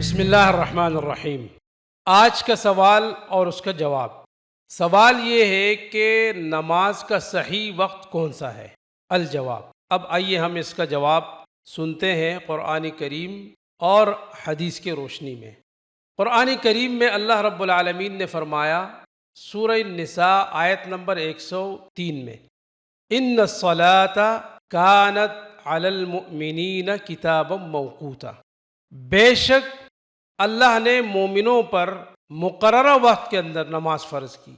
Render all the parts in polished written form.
بسم اللہ الرحمن الرحیم۔ آج کا سوال اور اس کا جواب۔ سوال یہ ہے کہ نماز کا صحیح وقت کون سا ہے؟ الجواب۔ اب آئیے ہم اس کا جواب سنتے ہیں قرآن کریم اور حدیث کے روشنی میں۔ قرآن کریم میں اللہ رب العالمین نے فرمایا سورہ النساء آیت نمبر 103 میں، ان الصلاۃ کانت علی المؤمنین کتابا موقوتا، بے شک اللہ نے مومنوں پر مقررہ وقت کے اندر نماز فرض کی،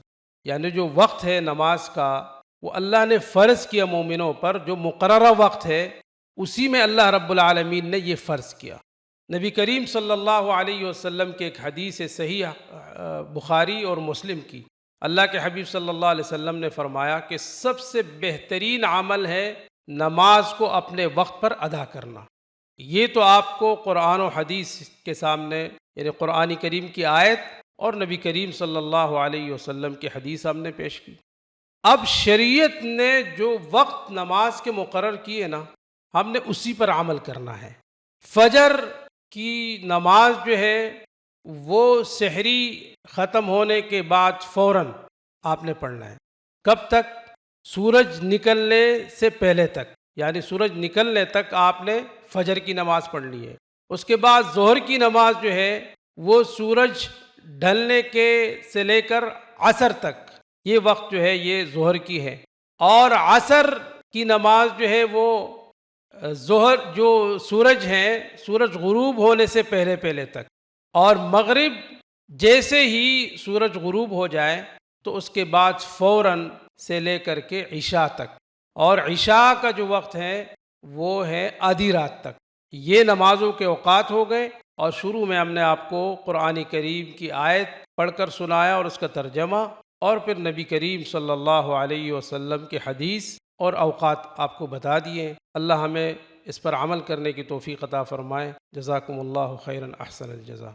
یعنی جو وقت ہے نماز کا وہ اللہ نے فرض کیا مومنوں پر، جو مقررہ وقت ہے اسی میں اللہ رب العالمین نے یہ فرض کیا۔ نبی کریم صلی اللہ علیہ وسلم کے ایک حدیث صحیح بخاری اور مسلم کی، اللہ کے حبیب صلی اللہ علیہ وسلم نے فرمایا کہ سب سے بہترین عمل ہے نماز کو اپنے وقت پر ادا کرنا۔ یہ تو آپ کو قرآن و حدیث کے سامنے، یعنی قرآن کریم کی آیت اور نبی کریم صلی اللہ علیہ وسلم کی حدیث ہم نے پیش کی۔ اب شریعت نے جو وقت نماز کے مقرر کیے نا، ہم نے اسی پر عمل کرنا ہے۔ فجر کی نماز جو ہے وہ سحری ختم ہونے کے بعد فوراً آپ نے پڑھنا ہے۔ کب تک؟ سورج نکلنے سے پہلے تک، یعنی سورج نکلنے تک آپ نے فجر کی نماز پڑھنی ہے۔ اس کے بعد ظہر کی نماز جو ہے وہ سورج ڈھلنے کے سے لے کر عصر تک، یہ وقت جو ہے یہ ظہر کی ہے۔ اور عصر کی نماز جو ہے وہ ظہر جو سورج ہے سورج غروب ہونے سے پہلے تک، اور مغرب جیسے ہی سورج غروب ہو جائے تو اس کے بعد فوراً سے لے کر کے عشاء تک، اور عشاء کا جو وقت ہے وہ ہے آدھی رات تک۔ یہ نمازوں کے اوقات ہو گئے، اور شروع میں ہم نے آپ کو قرآن کریم کی آیت پڑھ کر سنایا اور اس کا ترجمہ، اور پھر نبی کریم صلی اللہ علیہ وسلم کی حدیث اور اوقات آپ کو بتا دیے۔ اللہ ہمیں اس پر عمل کرنے کی توفیق عطا فرمائے۔ جزاکم اللہ خیرا، احسن الجزا۔